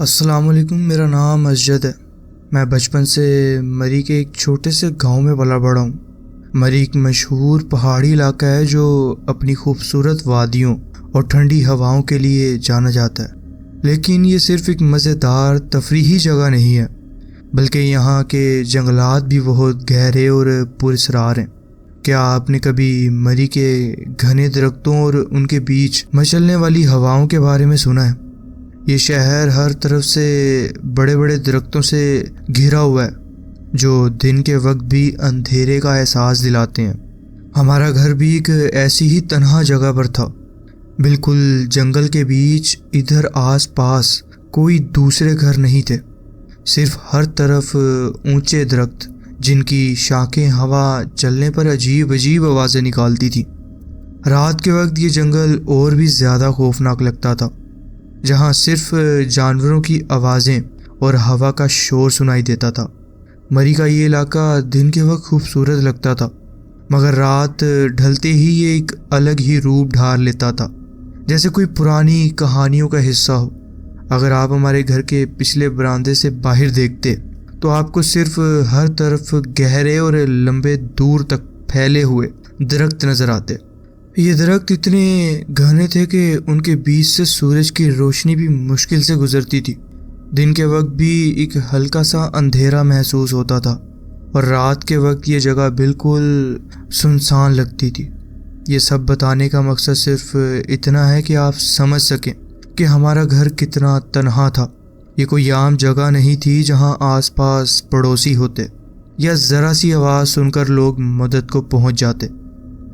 السلام علیکم، میرا نام اسجد ہے۔ میں بچپن سے مری کے ایک چھوٹے سے گاؤں میں پلا بڑھا ہوں۔ مری ایک مشہور پہاڑی علاقہ ہے جو اپنی خوبصورت وادیوں اور ٹھنڈی ہواؤں کے لیے جانا جاتا ہے، لیکن یہ صرف ایک مزیدار تفریحی جگہ نہیں ہے، بلکہ یہاں کے جنگلات بھی بہت گہرے اور پراسرار ہیں۔ کیا آپ نے کبھی مری کے گھنے درختوں اور ان کے بیچ مچلنے والی ہواؤں کے بارے میں سنا ہے؟ یہ شہر ہر طرف سے بڑے بڑے درختوں سے گھرا ہوا ہے جو دن کے وقت بھی اندھیرے کا احساس دلاتے ہیں۔ ہمارا گھر بھی ایک ایسی ہی تنہا جگہ پر تھا، بالکل جنگل کے بیچ۔ ادھر آس پاس کوئی دوسرے گھر نہیں تھے، صرف ہر طرف اونچے درخت جن کی شاخیں ہوا چلنے پر عجیب عجیب آوازیں نکالتی تھیں۔ رات کے وقت یہ جنگل اور بھی زیادہ خوفناک لگتا تھا، جہاں صرف جانوروں کی آوازیں اور ہوا کا شور سنائی دیتا تھا۔ مری کا یہ علاقہ دن کے وقت خوبصورت لگتا تھا، مگر رات ڈھلتے ہی یہ ایک الگ ہی روپ ڈھال لیتا تھا، جیسے کوئی پرانی کہانیوں کا حصہ ہو۔ اگر آپ ہمارے گھر کے پچھلے برآمدے سے باہر دیکھتے تو آپ کو صرف ہر طرف گہرے اور لمبے دور تک پھیلے ہوئے درخت نظر آتے۔ یہ درخت اتنے گھنے تھے کہ ان کے بیچ سے سورج کی روشنی بھی مشکل سے گزرتی تھی۔ دن کے وقت بھی ایک ہلکا سا اندھیرا محسوس ہوتا تھا، اور رات کے وقت یہ جگہ بالکل سنسان لگتی تھی۔ یہ سب بتانے کا مقصد صرف اتنا ہے کہ آپ سمجھ سکیں کہ ہمارا گھر کتنا تنہا تھا۔ یہ کوئی عام جگہ نہیں تھی جہاں آس پاس پڑوسی ہوتے یا ذرا سی آواز سن کر لوگ مدد کو پہنچ جاتے۔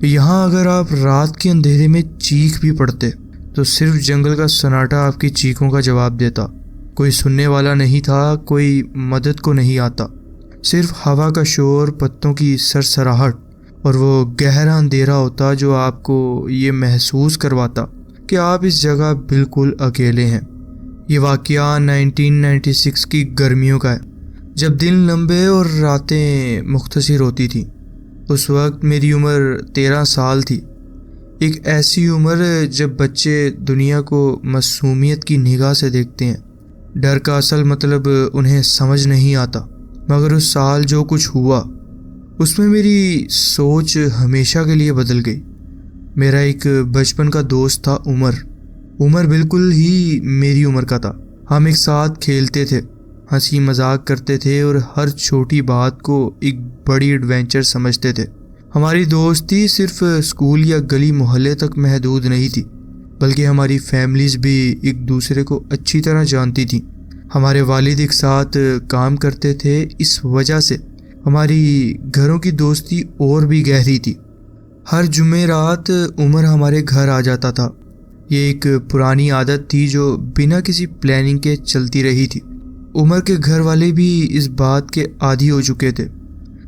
یہاں اگر آپ رات کے اندھیرے میں چیخ بھی پڑتے تو صرف جنگل کا سناٹا آپ کی چیخوں کا جواب دیتا۔ کوئی سننے والا نہیں تھا، کوئی مدد کو نہیں آتا، صرف ہوا کا شور، پتوں کی سرسراہٹ اور وہ گہرا اندھیرا ہوتا جو آپ کو یہ محسوس کرواتا کہ آپ اس جگہ بالکل اکیلے ہیں۔ یہ واقعہ 1996 کی گرمیوں کا ہے، جب دن لمبے اور راتیں مختصر ہوتی تھیں۔ اس وقت میری عمر 13 سال تھی، ایک ایسی عمر جب بچے دنیا کو معصومیت کی نگاہ سے دیکھتے ہیں۔ ڈر کا اصل مطلب انہیں سمجھ نہیں آتا، مگر اس سال جو کچھ ہوا اس میں میری سوچ ہمیشہ کے لیے بدل گئی۔ میرا ایک بچپن کا دوست تھا، عمر بالکل ہی میری عمر کا تھا۔ ہم ایک ساتھ کھیلتے تھے، ہنسی مذاق کرتے تھے اور ہر چھوٹی بات کو ایک بڑی ایڈونچر سمجھتے تھے۔ ہماری دوستی صرف اسکول یا گلی محلے تک محدود نہیں تھی، بلکہ ہماری فیملیز بھی ایک دوسرے کو اچھی طرح جانتی تھیں۔ ہمارے والد ایک ساتھ کام کرتے تھے، اس وجہ سے ہماری گھروں کی دوستی اور بھی گہری تھی۔ ہر جمعہ رات عمر ہمارے گھر آ جاتا تھا۔ یہ ایک پرانی عادت تھی جو بنا کسی پلاننگ کے چلتی رہی تھی۔ عمر کے گھر والے بھی اس بات کے عادی ہو چکے تھے،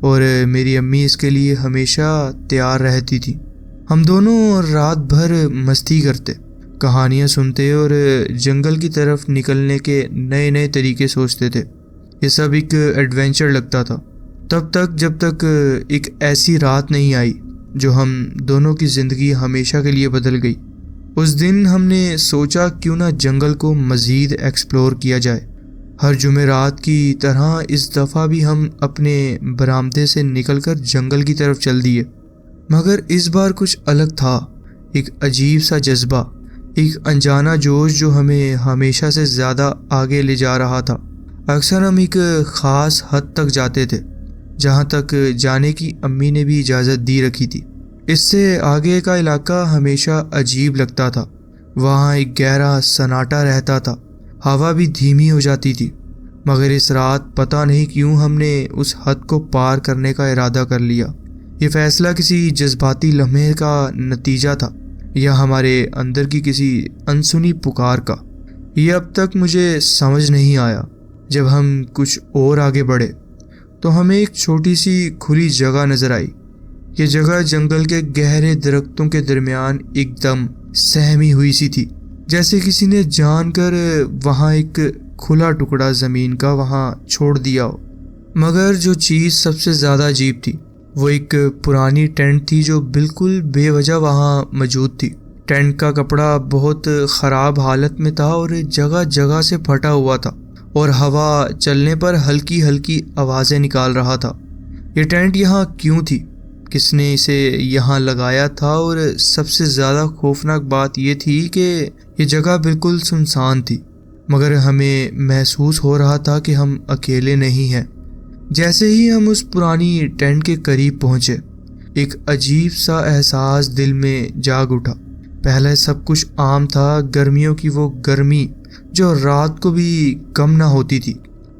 اور میری امی اس کے لیے ہمیشہ تیار رہتی تھی۔ ہم دونوں رات بھر مستی کرتے، کہانیاں سنتے اور جنگل کی طرف نکلنے کے نئے نئے طریقے سوچتے تھے۔ یہ سب ایک ایڈونچر لگتا تھا، تب تک جب تک ایک ایسی رات نہیں آئی جو ہم دونوں کی زندگی ہمیشہ کے لیے بدل گئی۔ اس دن ہم نے سوچا کیوں نہ جنگل کو مزید ایکسپلور کیا جائے۔ ہر جمعہ رات کی طرح اس دفعہ بھی ہم اپنے برآمدے سے نکل کر جنگل کی طرف چل دیے، مگر اس بار کچھ الگ تھا، ایک عجیب سا جذبہ، ایک انجانا جوش جو ہمیں ہمیشہ سے زیادہ آگے لے جا رہا تھا۔ اکثر ہم ایک خاص حد تک جاتے تھے، جہاں تک جانے کی امی نے بھی اجازت دی رکھی تھی۔ اس سے آگے کا علاقہ ہمیشہ عجیب لگتا تھا، وہاں ایک گہرا سناٹا رہتا تھا، ہوا بھی دھیمی ہو جاتی تھی۔ مگر اس رات پتہ نہیں کیوں ہم نے اس حد کو پار کرنے کا ارادہ کر لیا۔ یہ فیصلہ کسی جذباتی لمحے کا نتیجہ تھا یا ہمارے اندر کی کسی انسنی پکار کا، یہ اب تک مجھے سمجھ نہیں آیا۔ جب ہم کچھ اور آگے بڑھے تو ہمیں ایک چھوٹی سی کھلی جگہ نظر آئی۔ یہ جگہ جنگل کے گہرے درختوں کے درمیان ایک دم سہمی ہوئی سی تھی، جیسے کسی نے جان کر وہاں ایک کھلا ٹکڑا زمین کا وہاں چھوڑ دیا ہو۔ مگر جو چیز سب سے زیادہ عجیب تھی وہ ایک پرانی ٹینٹ تھی جو بالکل بے وجہ وہاں موجود تھی۔ ٹینٹ کا کپڑا بہت خراب حالت میں تھا اور جگہ جگہ سے پھٹا ہوا تھا اور ہوا چلنے پر ہلکی ہلکی آوازیں نکال رہا تھا۔ یہ ٹینٹ یہاں کیوں تھی؟ کس نے اسے یہاں لگایا تھا؟ اور سب سے زیادہ خوفناک بات یہ تھی کہ یہ جگہ بالکل سنسان تھی، مگر ہمیں محسوس ہو رہا تھا کہ ہم اکیلے نہیں ہیں۔ جیسے ہی ہم اس پرانی ٹینٹ کے قریب پہنچے، ایک عجیب سا احساس دل میں جاگ اٹھا۔ پہلے سب کچھ عام تھا، گرمیوں کی وہ گرمی جو رات کو بھی کم نہ ہوتی تھی،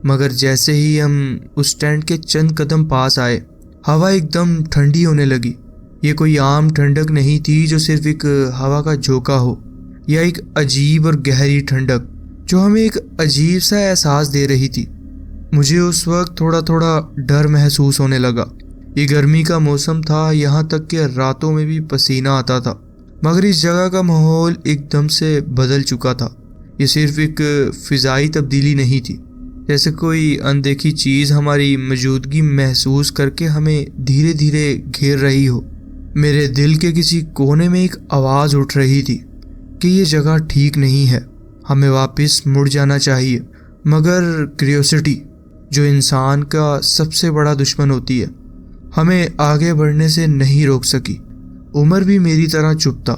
مگر جیسے ہی ہم اس ٹینٹ کے چند قدم پاس آئے، ہوا ایک دم ٹھنڈی ہونے لگی۔ یہ کوئی عام ٹھنڈک نہیں تھی جو صرف ایک ہوا کا جھونکا ہو، یا ایک عجیب اور گہری ٹھنڈک جو ہمیں ایک عجیب سا احساس دے رہی تھی۔ مجھے اس وقت تھوڑا تھوڑا ڈر محسوس ہونے لگا۔ یہ گرمی کا موسم تھا، یہاں تک کہ راتوں میں بھی پسینہ آتا تھا، مگر اس جگہ کا ماحول ایک دم سے بدل چکا تھا۔ یہ صرف ایک فضائی تبدیلی نہیں تھی، جیسے کوئی اندیکھی چیز ہماری موجودگی محسوس کر کے ہمیں دھیرے دھیرے گھیر رہی ہو۔ میرے دل کے کسی کونے میں ایک آواز اٹھ رہی تھی کہ یہ جگہ ٹھیک نہیں ہے، ہمیں واپس مڑ جانا چاہیے، مگر کریوسٹی جو انسان کا سب سے بڑا دشمن ہوتی ہے ہمیں آگے بڑھنے سے نہیں روک سکی۔ عمر بھی میری طرح چپ تھا،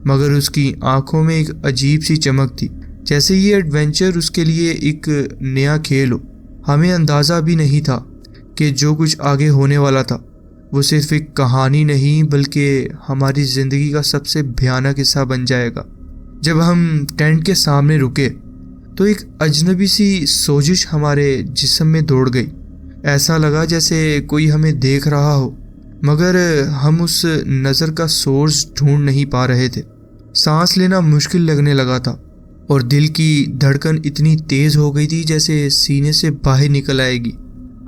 مگر اس کی آنکھوں میں ایک عجیب سی چمک تھی، جیسے یہ ایڈونچر اس کے لیے ایک نیا کھیل ہو۔ ہمیں اندازہ بھی نہیں تھا کہ جو کچھ آگے ہونے والا تھا وہ صرف ایک کہانی نہیں بلکہ ہماری زندگی کا سب سے بھیانک حصہ بن جائے گا۔ جب ہم ٹینٹ کے سامنے رکے تو ایک اجنبی سی سوزش ہمارے جسم میں دوڑ گئی۔ ایسا لگا جیسے کوئی ہمیں دیکھ رہا ہو، مگر ہم اس نظر کا سورس ڈھونڈ نہیں پا رہے تھے۔ سانس لینا مشکل لگنے لگا تھا اور دل کی دھڑکن اتنی تیز ہو گئی تھی جیسے سینے سے باہر نکل آئے گی۔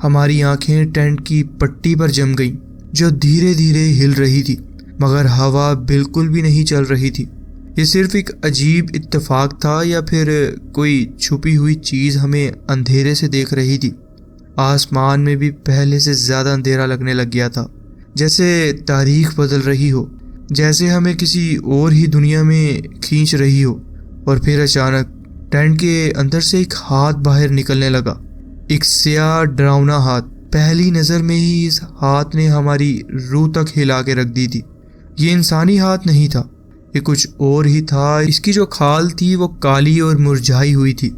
ہماری آنکھیں ٹینٹ کی پٹی پر جم گئیں جو دھیرے دھیرے ہل رہی تھی، مگر ہوا بالکل بھی نہیں چل رہی تھی۔ یہ صرف ایک عجیب اتفاق تھا یا پھر کوئی چھپی ہوئی چیز ہمیں اندھیرے سے دیکھ رہی تھی؟ آسمان میں بھی پہلے سے زیادہ اندھیرا لگنے لگ گیا تھا، جیسے تاریخ بدل رہی ہو، جیسے ہمیں کسی اور ہی دنیا میں کھینچ رہی ہو۔ اور پھر اچانک ٹینٹ کے اندر سے ایک ہاتھ باہر نکلنے لگا، ایک سیاہ ڈراؤنا ہاتھ۔ پہلی نظر میں ہی اس ہاتھ نے ہماری روح تک ہلا کے رکھ دی تھی۔ یہ انسانی ہاتھ نہیں تھا، یہ کچھ اور ہی تھا۔ اس کی جو کھال تھی وہ کالی اور مرجھائی ہوئی تھی،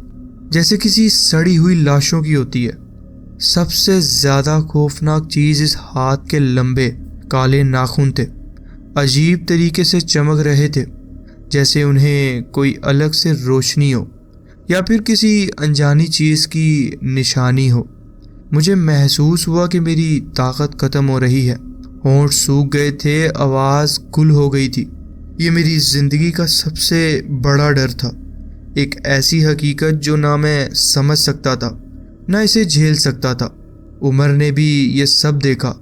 جیسے کسی سڑی ہوئی لاشوں کی ہوتی ہے۔ سب سے زیادہ خوفناک چیز اس ہاتھ کے لمبے کالے ناخن تھے، عجیب طریقے سے چمک رہے تھے، جیسے انہیں کوئی الگ سے روشنی ہو یا پھر کسی انجانی چیز کی نشانی ہو۔ مجھے محسوس ہوا کہ میری طاقت ختم ہو رہی ہے، ہونٹ سوکھ گئے تھے، آواز گل ہو گئی تھی۔ یہ میری زندگی کا سب سے بڑا ڈر تھا، ایک ایسی حقیقت جو نہ میں سمجھ سکتا تھا نہ اسے جھیل سکتا تھا۔ عمر نے بھی یہ سب دیکھا،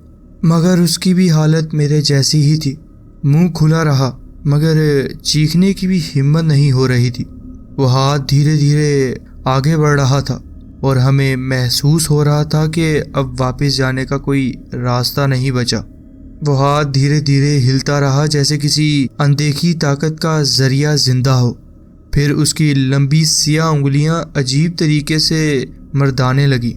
مگر اس کی بھی حالت میرے جیسی ہی تھی۔ منہ کھلا رہا مگر چیخنے کی بھی ہمت نہیں ہو رہی تھی۔ وہ ہاتھ دھیرے دھیرے آگے بڑھ رہا تھا اور ہمیں محسوس ہو رہا تھا کہ اب واپس جانے کا کوئی راستہ نہیں بچا۔ وہ ہاتھ دھیرے دھیرے ہلتا رہا جیسے کسی اندیکھی طاقت کا ذریعہ زندہ ہو۔ پھر اس کی لمبی سیاہ انگلیاں عجیب طریقے سے مردانے لگی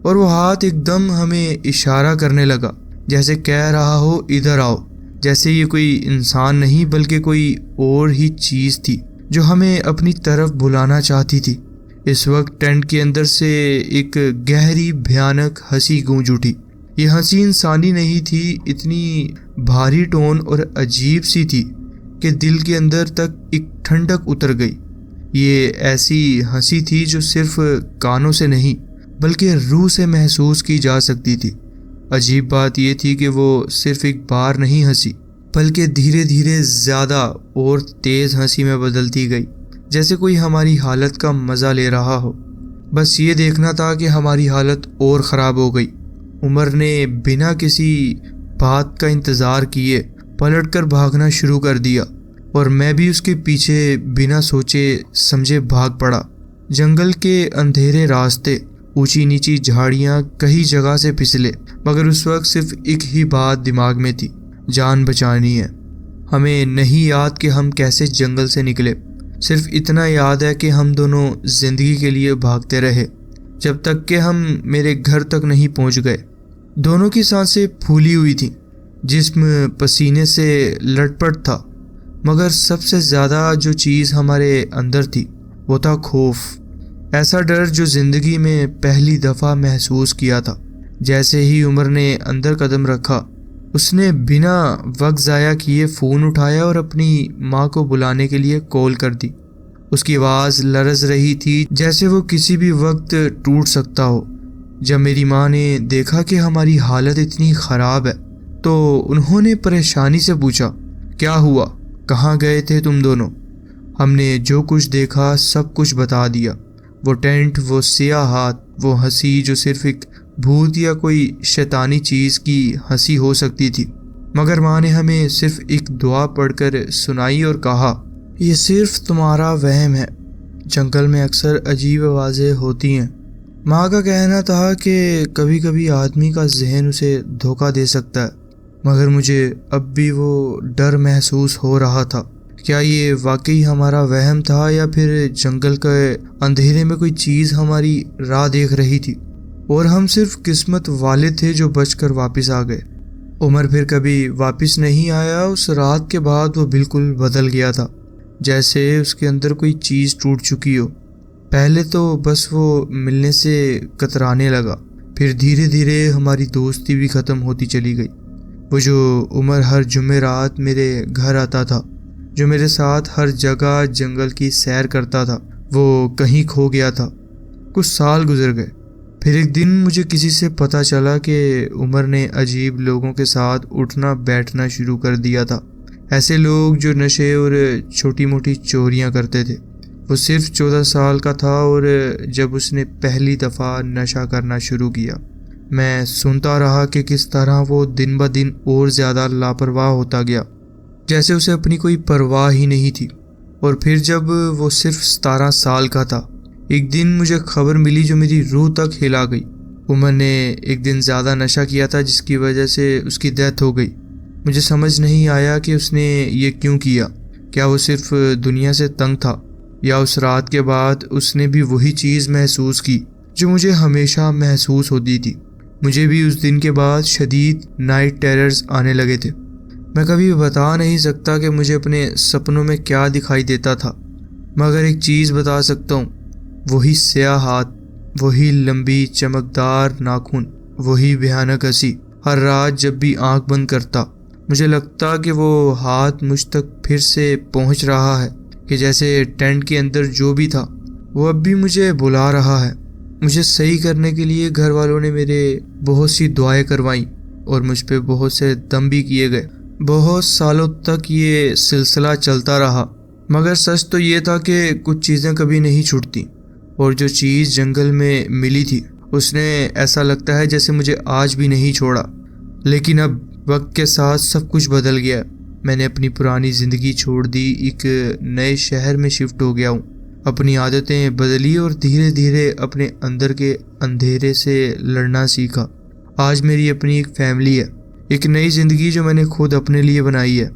اور وہ ہاتھ ایک دم ہمیں اشارہ کرنے لگا، جیسے کہہ رہا ہو ادھر آؤ، جیسے یہ کوئی انسان نہیں بلکہ کوئی اور ہی چیز تھی جو ہمیں اپنی طرف بلانا چاہتی تھی۔ اس وقت ٹینٹ کے اندر سے ایک گہری بھیانک ہنسی گونج اٹھی۔ یہ ہنسی انسانی نہیں تھی، اتنی بھاری ٹون اور عجیب سی تھی کہ دل کے اندر تک ایک ٹھنڈک اتر گئی۔ یہ ایسی ہنسی تھی جو صرف کانوں سے نہیں بلکہ روح سے محسوس کی جا سکتی تھی۔ عجیب بات یہ تھی کہ وہ صرف ایک بار نہیں ہنسی بلکہ دھیرے دھیرے زیادہ اور تیز ہنسی میں بدلتی گئی، جیسے کوئی ہماری حالت کا مزہ لے رہا ہو۔ بس یہ دیکھنا تھا کہ ہماری حالت اور خراب ہو گئی۔ عمر نے بنا کسی بات کا انتظار کیے پلٹ کر بھاگنا شروع کر دیا اور میں بھی اس کے پیچھے بنا سوچے سمجھے بھاگ پڑا۔ جنگل کے اندھیرے راستے، اونچی نیچی جھاڑیاں، کئی جگہ سے پھسلے، مگر اس وقت صرف ایک ہی بات دماغ میں تھی، جان بچانی ہے۔ ہمیں نہیں یاد کہ ہم کیسے جنگل سے نکلے، صرف اتنا یاد ہے کہ ہم دونوں زندگی کے لیے بھاگتے رہے جب تک کہ ہم میرے گھر تک نہیں پہنچ گئے۔ دونوں کی سانسیں پھولی ہوئی تھیں، جسم پسینے سے لٹ پٹ تھا، مگر سب سے زیادہ جو چیز ہمارے اندر تھی وہ تھا خوف، ایسا ڈر جو زندگی میں پہلی دفعہ محسوس کیا تھا۔ جیسے ہی عمر نے اندر قدم رکھا، اس نے بنا وقت ضائع کیے فون اٹھایا اور اپنی ماں کو بلانے کے لیے کال کر دی۔ اس کی آواز لرز رہی تھی جیسے وہ کسی بھی وقت ٹوٹ سکتا ہو۔ جب میری ماں نے دیکھا کہ ہماری حالت اتنی خراب ہے تو انہوں نے پریشانی سے پوچھا، کیا ہوا؟ کہاں گئے تھے تم دونوں؟ ہم نے جو کچھ دیکھا سب کچھ بتا دیا، وہ ٹینٹ، وہ سیاہ ہاتھ، وہ ہنسی جو صرف ایک بھوت یا کوئی شیطانی چیز کی ہنسی ہو سکتی تھی۔ مگر ماں نے ہمیں صرف ایک دعا پڑھ کر سنائی اور کہا، یہ صرف تمہارا وہم ہے، جنگل میں اکثر عجیب آوازیں ہوتی ہیں۔ ماں کا کہنا تھا کہ کبھی کبھی آدمی کا ذہن اسے دھوکہ دے سکتا ہے، مگر مجھے اب بھی وہ ڈر محسوس ہو رہا تھا۔ کیا یہ واقعی ہمارا وہم تھا یا پھر جنگل کے اندھیرے میں کوئی چیز ہماری راہ دیکھ رہی تھی اور ہم صرف قسمت والے تھے جو بچ کر واپس آ گئے؟ عمر پھر کبھی واپس نہیں آیا۔ اس رات کے بعد وہ بالکل بدل گیا تھا، جیسے اس کے اندر کوئی چیز ٹوٹ چکی ہو۔ پہلے تو بس وہ ملنے سے کترانے لگا، پھر دھیرے دھیرے ہماری دوستی بھی ختم ہوتی چلی گئی۔ وہ جو عمر ہر جمعرات میرے گھر آتا تھا، جو میرے ساتھ ہر جگہ جنگل کی سیر کرتا تھا، وہ کہیں کھو گیا تھا۔ کچھ سال گزر گئے، پھر ایک دن مجھے کسی سے پتہ چلا کہ عمر نے عجیب لوگوں کے ساتھ اٹھنا بیٹھنا شروع کر دیا تھا، ایسے لوگ جو نشے اور چھوٹی موٹی چوریاں کرتے تھے۔ وہ صرف 14 سال کا تھا اور جب اس نے پہلی دفعہ نشہ کرنا شروع کیا، میں سنتا رہا کہ کس طرح وہ دن بہ دن اور زیادہ لاپرواہ ہوتا گیا، جیسے اسے اپنی کوئی پرواہ ہی نہیں تھی۔ اور پھر جب وہ صرف 17 سال کا تھا، ایک دن مجھے خبر ملی جو میری روح تک ہلا گئی۔ عمر نے ایک دن زیادہ نشہ کیا تھا جس کی وجہ سے اس کی ڈیتھ ہو گئی۔ مجھے سمجھ نہیں آیا کہ اس نے یہ کیوں کیا۔ کیا وہ صرف دنیا سے تنگ تھا، یا اس رات کے بعد اس نے بھی وہی چیز محسوس کی جو مجھے ہمیشہ محسوس ہوتی تھی؟ مجھے بھی اس دن کے بعد شدید نائٹ ٹیررز آنے لگے تھے۔ میں کبھی بتا نہیں سکتا کہ مجھے اپنے سپنوں میں کیا دکھائی دیتا تھا، مگر ایک چیز بتا سکتا ہوں، وہی سیاہ ہاتھ، وہی لمبی چمکدار ناخن، وہی بھیانک ہنسی۔ ہر رات جب بھی آنکھ بند کرتا، مجھے لگتا کہ وہ ہاتھ مجھ تک پھر سے پہنچ رہا ہے، کہ جیسے ٹینٹ کے اندر جو بھی تھا وہ اب بھی مجھے بلا رہا ہے۔ مجھے صحیح کرنے کے لیے گھر والوں نے میرے بہت سی دعائیں کروائیں اور مجھ پہ بہت سے دم بھی کیے گئے۔ بہت سالوں تک یہ سلسلہ چلتا رہا، مگر سچ تو یہ تھا کہ کچھ چیزیں کبھی نہیں چھوٹتی، اور جو چیز جنگل میں ملی تھی اس نے ایسا لگتا ہے جیسے مجھے آج بھی نہیں چھوڑا۔ لیکن اب وقت کے ساتھ سب کچھ بدل گیا۔ میں نے اپنی پرانی زندگی چھوڑ دی، ایک نئے شہر میں شفٹ ہو گیا ہوں، اپنی عادتیں بدلی اور دھیرے دھیرے اپنے اندر کے اندھیرے سے لڑنا سیکھا۔ آج میری اپنی ایک فیملی ہے، ایک نئی زندگی جو میں نے خود اپنے لیے بنائی ہے،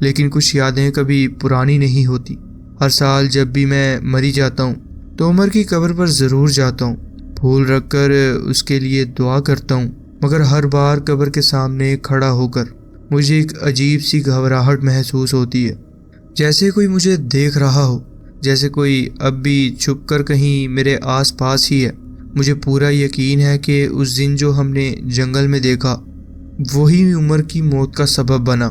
لیکن کچھ یادیں کبھی پرانی نہیں ہوتی۔ ہر سال جب بھی میں مری جاتا ہوں تو عمر کی قبر پر ضرور جاتا ہوں، پھول رکھ کر اس کے لیے دعا کرتا ہوں، مگر ہر بار قبر کے سامنے کھڑا ہو کر مجھے ایک عجیب سی گھبراہٹ محسوس ہوتی ہے، جیسے کوئی مجھے دیکھ رہا ہو، جیسے کوئی اب بھی چھپ کر کہیں میرے آس پاس ہی ہے۔ مجھے پورا یقین ہے کہ اس دن جو ہم نے جنگل میں دیکھا وہی عمر کی موت کا سبب بنا۔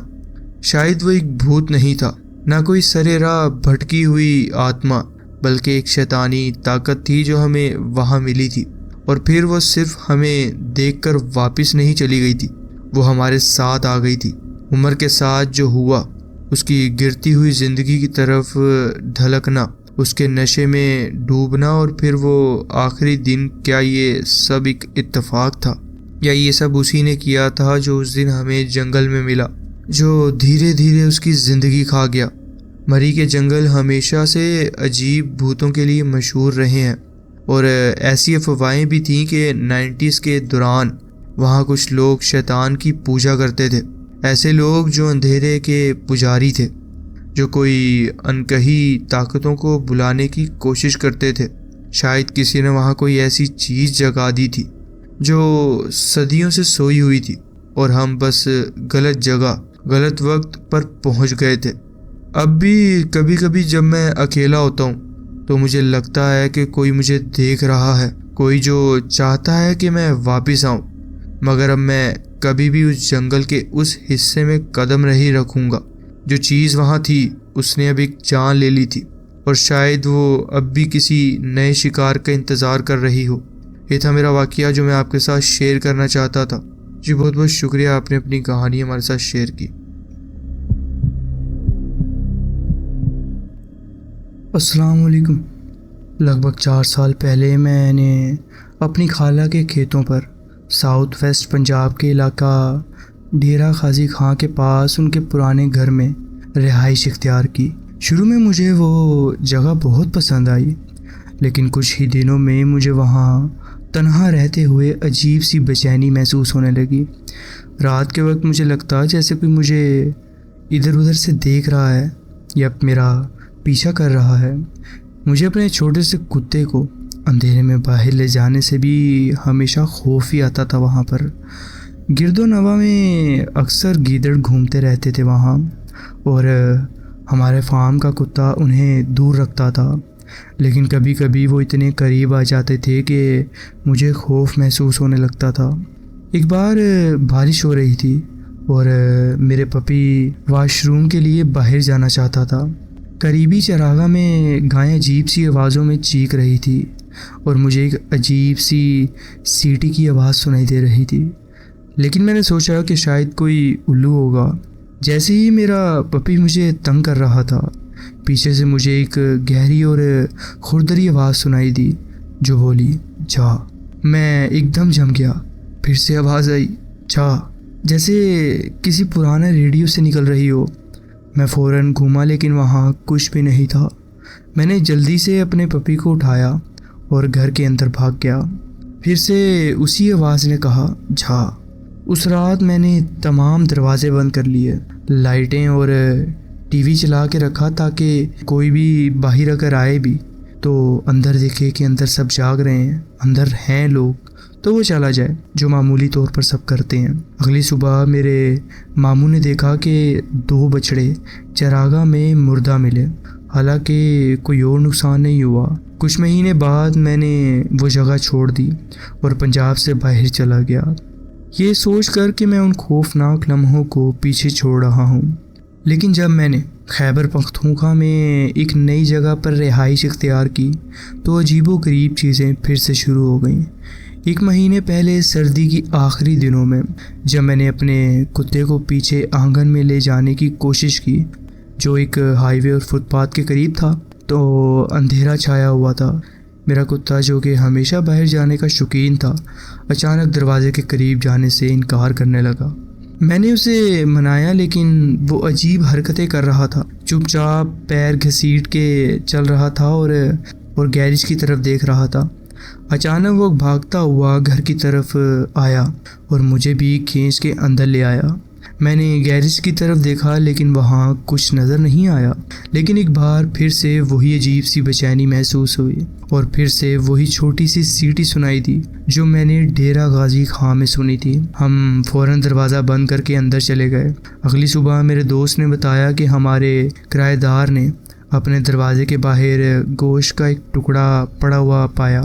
شاید وہ ایک بھوت نہیں تھا، نہ کوئی سرے راہ بھٹکی ہوئی آتما، بلکہ ایک شیطانی طاقت تھی جو ہمیں وہاں ملی تھی، اور پھر وہ صرف ہمیں دیکھ کر واپس نہیں چلی گئی تھی، وہ ہمارے ساتھ آ گئی تھی۔ عمر کے ساتھ جو ہوا، اس کی گرتی ہوئی زندگی کی طرف ڈھلکنا، اس کے نشے میں ڈوبنا، اور پھر وہ آخری دن، کیا یہ سب ایک اتفاق تھا، یا یہ سب اسی نے کیا تھا جو اس دن ہمیں جنگل میں ملا، جو دھیرے دھیرے اس کی زندگی کھا گیا؟ مری کے جنگل ہمیشہ سے عجیب بھوتوں کے لیے مشہور رہے ہیں، اور ایسی افواہیں بھی تھیں کہ 90s کے دوران وہاں کچھ لوگ شیطان کی پوجا کرتے تھے۔ ایسے لوگ جو اندھیرے کے پجاری تھے، جو کوئی انکہی طاقتوں کو بلانے کی کوشش کرتے تھے۔ شاید کسی نے وہاں کوئی ایسی چیز جگا دی تھی جو صدیوں سے سوئی ہوئی تھی، اور ہم بس غلط جگہ غلط وقت پر پہنچ گئے تھے۔ اب بھی کبھی کبھی جب میں اکیلا ہوتا ہوں تو مجھے لگتا ہے کہ کوئی مجھے دیکھ رہا ہے، کوئی جو چاہتا ہے کہ میں واپس آؤں، مگر اب میں کبھی بھی اس جنگل کے اس حصے میں قدم نہیں رکھوں گا۔ جو چیز وہاں تھی اس نے اب ایک جان لے لی تھی، اور شاید وہ اب بھی کسی نئے شکار کا انتظار کر رہی ہو۔ یہ تھا میرا واقعہ جو میں آپ کے ساتھ شیئر کرنا چاہتا تھا۔ جی بہت بہت شکریہ، آپ نے اپنی کہانی ہمارے ساتھ شیئر کی۔ السلام علیکم۔ لگ بھگ 4 سال پہلے میں نے اپنی خالہ کے کھیتوں پر ساؤتھ ویسٹ پنجاب کے علاقہ ڈیرہ غازی خان کے پاس ان کے پرانے گھر میں رہائش اختیار کی۔ شروع میں مجھے وہ جگہ بہت پسند آئی، لیکن کچھ ہی دنوں میں مجھے وہاں تنہا رہتے ہوئے عجیب سی بے چینی محسوس ہونے لگی۔ رات کے وقت مجھے لگتا جیسے کوئی مجھے ادھر ادھر سے دیکھ رہا ہے یا میرا پیچھا کر رہا ہے۔ مجھے اپنے چھوٹے سے کتے کو اندھیرے میں باہر لے جانے سے بھی ہمیشہ خوف ہی آتا تھا۔ وہاں پر گرد و نواح میں اکثر گیدڑ گھومتے رہتے تھے وہاں، اور ہمارے فارم کا کتا انہیں دور رکھتا تھا، لیکن کبھی کبھی وہ اتنے قریب آ جاتے تھے کہ مجھے خوف محسوس ہونے لگتا تھا۔ ایک بار بارش ہو رہی تھی اور میرے پپی واش روم کے لیے باہر جانا چاہتا تھا۔ قریبی چراگاہ میں گائیں عجیب سی آوازوں میں چیخ رہی تھی، اور مجھے ایک عجیب سی سیٹی کی آواز سنائی دے رہی تھی، لیکن میں نے سوچا کہ شاید کوئی الو ہوگا۔ جیسے ہی میرا پپی مجھے تنگ کر رہا تھا، پیچھے سے مجھے ایک گہری اور خردری آواز سنائی دی جو بولی، جا۔ میں ایک دم جم گیا۔ پھر سے آواز آئی، جا، جیسے کسی پرانا ریڈیو سے نکل رہی ہو۔ میں فوراً گھوما، لیکن وہاں کچھ بھی نہیں تھا۔ میں نے جلدی سے اپنے پپی کو اٹھایا اور گھر کے اندر بھاگ گیا۔ پھر سے اسی آواز نے کہا، جا۔ اس رات میں نے تمام دروازے بند کر لیے، لائٹیں اور ٹی وی چلا کے رکھا تاکہ کوئی بھی باہر اگر آئے بھی تو اندر دیکھے کہ اندر سب جاگ رہے ہیں، اندر ہیں لوگ تو وہ چلا جائے، جو معمولی طور پر سب کرتے ہیں۔ اگلی صبح میرے ماموں نے دیکھا کہ 2 بچڑے چراگاہ میں مردہ ملے، حالانکہ کوئی اور نقصان نہیں ہوا۔ کچھ مہینے بعد میں نے وہ جگہ چھوڑ دی اور پنجاب سے باہر چلا گیا، یہ سوچ کر کہ میں ان خوفناک لمحوں کو پیچھے چھوڑ رہا ہوں۔ لیکن جب میں نے خیبر پختونخوا میں ایک نئی جگہ پر رہائش اختیار کی تو عجیب و غریب چیزیں پھر سے شروع ہو گئیں۔ 1 مہینے پہلے سردی کی آخری دنوں میں جب میں نے اپنے کتے کو پیچھے آنگن میں لے جانے کی کوشش کی، جو ایک ہائی وے اور فٹ پاتھ کے قریب تھا، تو اندھیرا چھایا ہوا تھا۔ میرا کتا جو کہ ہمیشہ باہر جانے کا شوقین تھا، اچانک دروازے کے قریب جانے سے انکار کرنے لگا۔ میں نے اسے منایا، لیکن وہ عجیب حرکتیں کر رہا تھا، چپ چاپ پیر گھسیٹ کے چل رہا تھا اور گیرج کی طرف دیکھ رہا تھا۔ اچانک وہ بھاگتا ہوا گھر کی طرف آیا اور مجھے بھی کھینچ کے اندر لے آیا۔ میں نے گیرج کی طرف دیکھا، لیکن وہاں کچھ نظر نہیں آیا، لیکن ایک بار پھر سے وہی عجیب سی بے چینی محسوس ہوئی، اور پھر سے وہی چھوٹی سی سیٹی سنائی دی جو میں نے ڈیرہ غازی خان میں سنی تھی۔ ہم فوراً دروازہ بند کر کے اندر چلے گئے۔ اگلی صبح میرے دوست نے بتایا کہ ہمارے کرایہ دار نے اپنے دروازے کے باہر گوشت کا ایک ٹکڑا پڑا ہوا پایا۔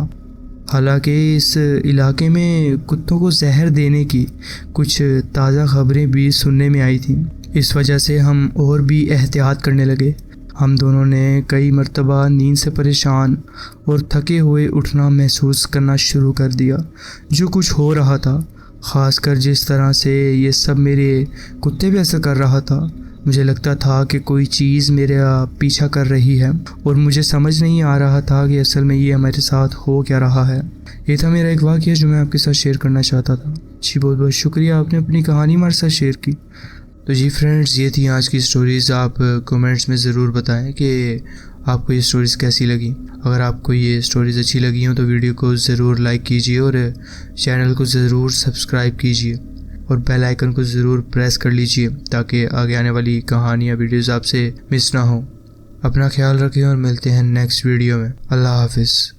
حالانکہ اس علاقے میں کتوں کو زہر دینے کی کچھ تازہ خبریں بھی سننے میں آئی تھیں، اس وجہ سے ہم اور بھی احتیاط کرنے لگے۔ ہم دونوں نے کئی مرتبہ نیند سے پریشان اور تھکے ہوئے اٹھنا محسوس کرنا شروع کر دیا۔ جو کچھ ہو رہا تھا، خاص کر جس طرح سے یہ سب میرے کتے پہ اثر کر رہا تھا، مجھے لگتا تھا کہ کوئی چیز میرا پیچھا کر رہی ہے، اور مجھے سمجھ نہیں آ رہا تھا کہ اصل میں یہ ہمارے ساتھ ہو کیا رہا ہے۔ یہ تھا میرا ایک واقعہ جو میں آپ کے ساتھ شیئر کرنا چاہتا تھا۔ جی بہت بہت شکریہ، آپ نے اپنی کہانی ہمارے ساتھ شیئر کی۔ تو جی فرینڈز، یہ تھی آج کی سٹوریز۔ آپ کومنٹس میں ضرور بتائیں کہ آپ کو یہ سٹوریز کیسی لگیں۔ اگر آپ کو یہ سٹوریز اچھی لگی ہوں تو ویڈیو کو ضرور لائک کیجیے اور چینل کو ضرور سبسکرائب کیجیے۔ اور بیل آئیکن کو ضرور پریس کر لیجئے تاکہ آگے آنے والی کہانیاں ویڈیوز آپ سے مس نہ ہوں۔ اپنا خیال رکھیں اور ملتے ہیں نیکسٹ ویڈیو میں۔ اللہ حافظ۔